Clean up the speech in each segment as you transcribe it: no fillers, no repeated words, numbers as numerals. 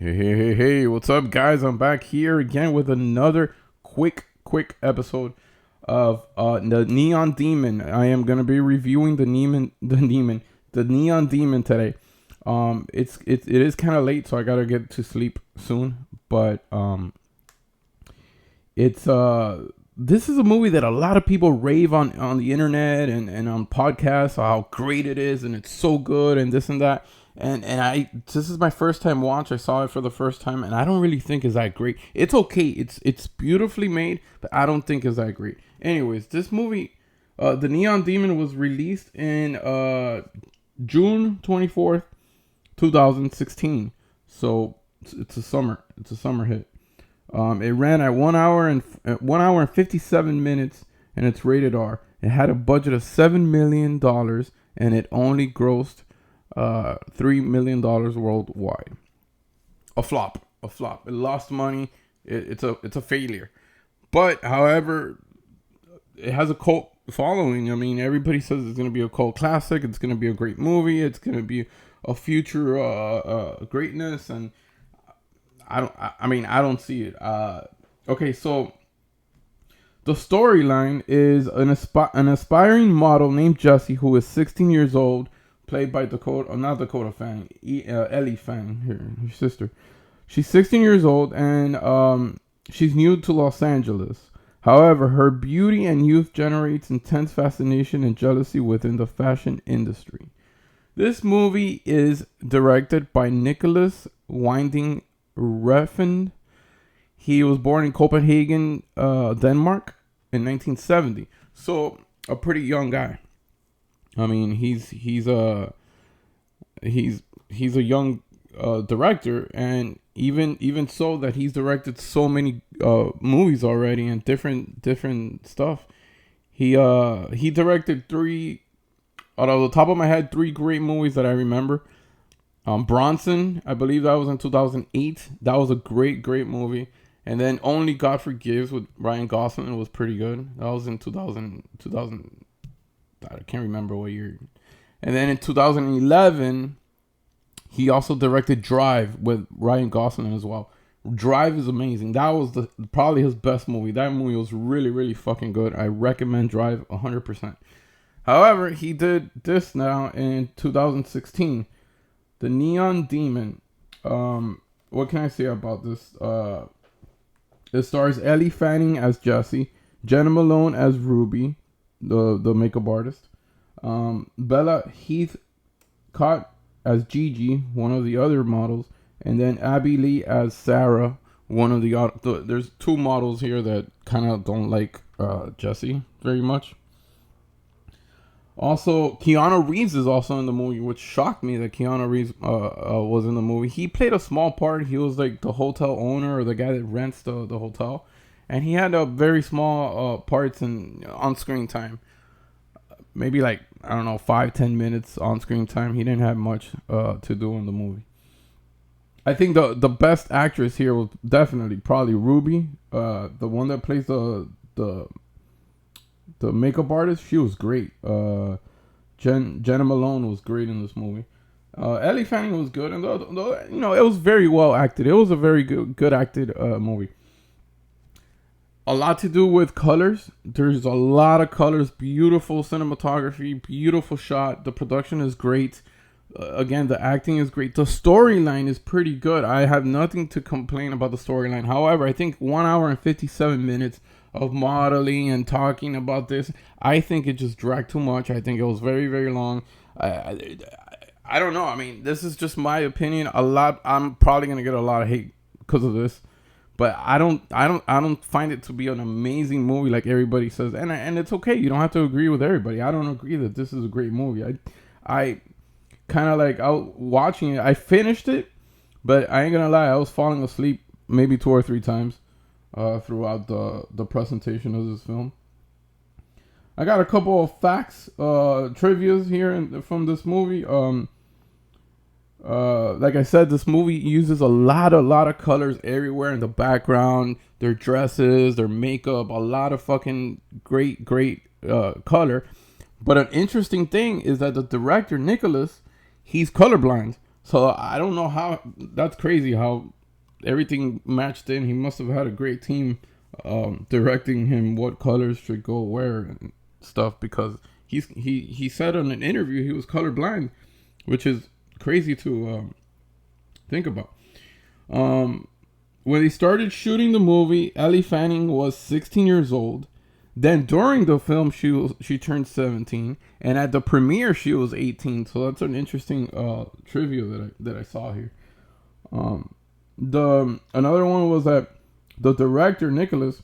Hey, what's up, guys? I'm back here again with another quick episode of the Neon Demon. I am gonna be reviewing the Neon Demon today. It is kind of late, so I gotta get to sleep soon. But it's this is a movie that a lot of people rave on the internet and on podcasts how great it is and it's so good and this and that. And this is my first time watch. I saw it for the first time, and I don't really think it's that great. It's okay. It's beautifully made, but I don't think it's that great. Anyways, this movie, The Neon Demon, was released in June 24th, 2016. So it's a summer hit. It ran at 1 hour and 57 minutes, and it's rated R. It had a budget of $7 million, and it only grossed $3 million worldwide. A flop. It lost money. It's a failure. But however, it has a cult following. I mean, everybody says it's gonna be a cult classic. It's gonna be a great movie. It's gonna be a future greatness. And I don't see it. Okay, so the storyline is an aspiring model named Jessie, who is 16 years old, played by not Dakota Fanning, Ellie Fanning, her sister. She's 16 years old, and she's new to Los Angeles. However, her beauty and youth generates intense fascination and jealousy within the fashion industry. This movie is directed by Nicholas Winding Refn. He was born in Copenhagen, Denmark, in 1970. So a pretty young guy. I mean, he's a young director, and even so that he's directed so many movies already and different stuff. He directed three, out of the top of my head, three great movies that I remember. Bronson, I believe that was in 2008. That was a great movie. And then Only God Forgives with Ryan Gosling was pretty good. That was in 2000. I can't remember what year. And then in 2011, he also directed Drive with Ryan Gosling as well. Drive is amazing. That was probably his best movie. That movie was really fucking good. I recommend Drive 100%. However, he did this now in 2016. The Neon Demon. What can I say about this? It stars Ellie Fanning as Jessie, Jenna Malone as Ruby, the makeup artist, Bella Heathcott as Gigi, one of the other models, and then Abby Lee as Sarah, one of the other. There's two models here that kind of don't like Jessie very much. Also, Keanu Reeves is also in the movie, which shocked me that Keanu Reeves was in the movie. He played a small part. He was like the hotel owner or the guy that rents the hotel. And he had a very small parts in on-screen time. Maybe like, I don't know, 5-10 minutes on-screen time. He didn't have much to do in the movie. I think the best actress here was definitely probably Ruby. The one that plays the makeup artist. She was great. Jenna Malone was great in this movie. Ellie Fanning was good. And it was very well acted. It was a very good acted movie. A lot to do with colors. There's a lot of colors. Beautiful cinematography. Beautiful shot. The production is great. Again, the acting is great. The storyline is pretty good. I have nothing to complain about the storyline. However, I think 1 hour and 57 minutes of modeling and talking about this, I think it just dragged too much. I think it was very long. I don't know. I mean, this is just my opinion. I'm probably gonna get a lot of hate because of this. But I don't find it to be an amazing movie like everybody says, and it's okay. You don't have to agree with everybody. I don't agree that this is a great movie. I kind of like out watching it. I finished it, but I ain't gonna lie, I was falling asleep maybe 2 or 3 times throughout the presentation of this film. I got a couple of facts, trivias here from this movie. Like I said, this movie uses a lot of colors everywhere in the background. Their dresses, their makeup, a lot of fucking great color. But an interesting thing is that the director, Nicholas, he's colorblind. So I don't know how. That's crazy how everything matched in. He must have had a great team directing him what colors should go where and stuff, because he said in an interview he was colorblind, which is crazy to think about. Um, when they started shooting the movie, Ellie Fanning was 16 years old. Then during the film, she turned 17, and at the premiere, she was 18. So that's an interesting trivia that I saw here. The another one was that the director Nicholas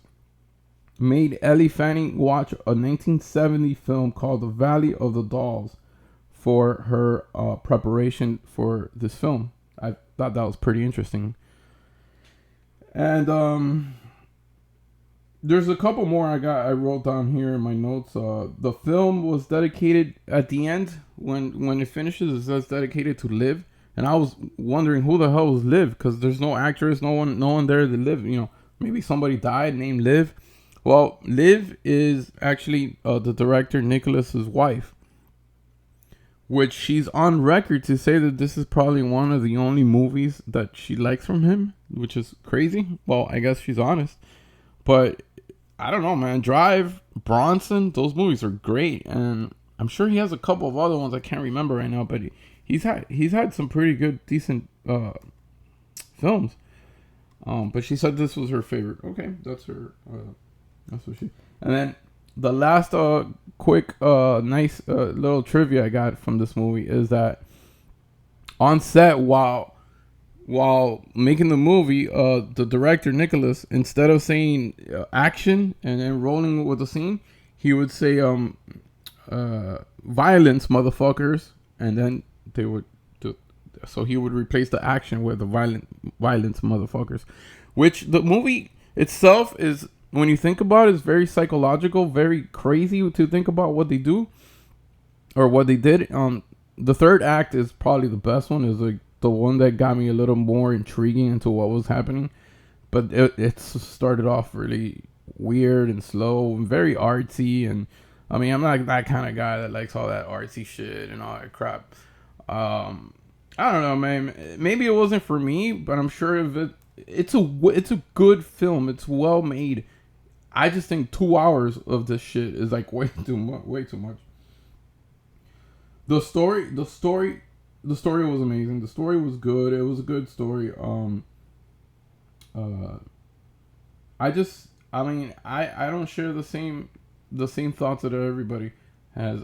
made Ellie Fanning watch a 1970 film called The Valley of the Dolls for her preparation for this film. I thought that was pretty interesting. And there's a couple more I wrote down here in my notes. The film was dedicated at the end when it finishes. It says dedicated to Liv, and I was wondering who the hell was Liv, because there's no actress, no one there to Liv. Maybe somebody died named Liv. Well, Liv is actually the director Nicholas's wife, which she's on record to say that this is probably one of the only movies that she likes from him, which is crazy. Well, I guess she's honest. But I don't know, man. Drive, Bronson, those movies are great, and I'm sure he has a couple of other ones I can't remember right now. But he's had some pretty good, decent films. But she said this was her favorite. Okay, that's her. That's what she. And then the last quick nice little trivia I got from this movie is that on set while making the movie, the director Nicholas, instead of saying action and then rolling with the scene, he would say violence, motherfuckers, and then they would do. So he would replace the action with the violence, motherfuckers, which the movie itself is, when you think about it, is very psychological, very crazy to think about what they do or what they did. The third act is probably the best one. Is like the one that got me a little more intriguing into what was happening, but it started off really weird and slow and very artsy. And I mean, I'm not that kind of guy that likes all that artsy shit and all that crap. I don't know, man. Maybe it wasn't for me, but I'm sure if it's a good film. It's well made. I just think 2 hours of this shit is like way too much. Way too much. The story was amazing. The story was good. It was a good story. I don't share the same thoughts that everybody has.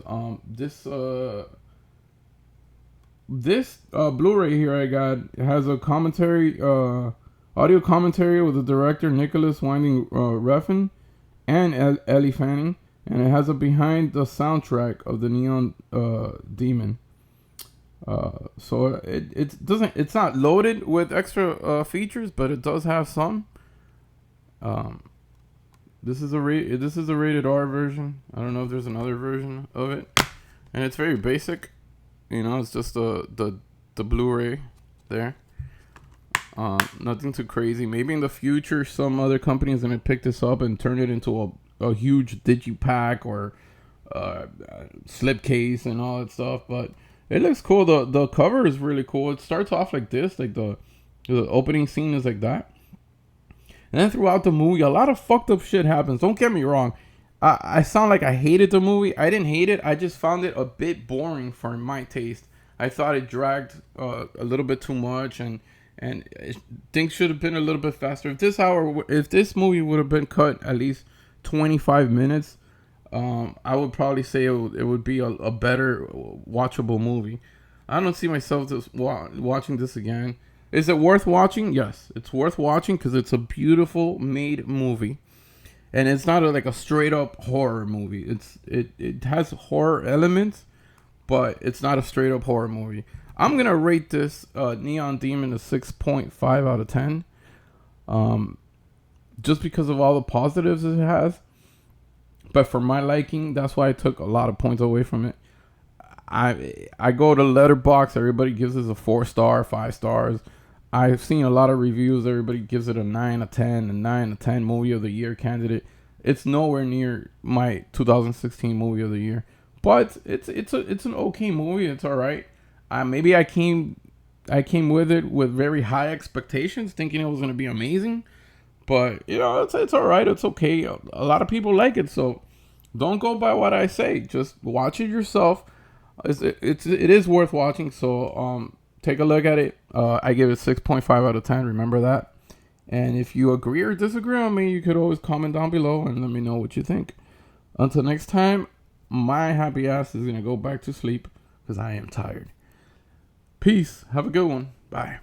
This Blu-ray here I got has a commentary, audio commentary with the director Nicholas Winding Refn and Ellie Fanning, and it has a behind the soundtrack of the Neon Demon. So it's not loaded with extra features, but it does have some. This is a rated R version. I don't know if there's another version of it, and it's very basic. It's just the Blu-ray there. Nothing too crazy. Maybe in the future some other company is gonna pick this up and turn it into a huge digipack or slipcase and all that stuff. But it looks cool. The cover is really cool. It starts off like this, like the opening scene is like that. And then throughout the movie, a lot of fucked up shit happens. Don't get me wrong. I sound like I hated the movie. I didn't hate it. I just found it a bit boring for my taste. I thought it dragged a little bit too much, and things should have been a little bit faster. If this movie would have been cut at least 25 minutes, I would probably say it would be a better watchable movie. I don't see myself just watching this again. Is it worth watching? Yes, it's worth watching because it's a beautiful made movie. And it's not like a straight up horror movie. It has horror elements, but it's not a straight up horror movie. I'm gonna rate this Neon Demon a 6.5 out of 10. Just because of all the positives it has. But for my liking, that's why I took a lot of points away from it. I go to Letterboxd. Everybody gives it a 4-star, 5 stars. I've seen a lot of reviews. Everybody gives it a 9 of 10, a 9 of 10 movie of the year candidate. It's nowhere near my 2016 movie of the year, but it's an okay movie. It's all right. Maybe I came I came with it with very high expectations, thinking it was gonna be amazing. But it's all right. It's okay. A lot of people like it, so don't go by what I say. Just watch it yourself. It is worth watching. So take a look at it. I give it 6.5 out of 10. Remember that. And if you agree or disagree on me, you could always comment down below and let me know what you think. Until next time, my happy ass is gonna go back to sleep because I am tired. Peace. Have a good one. Bye.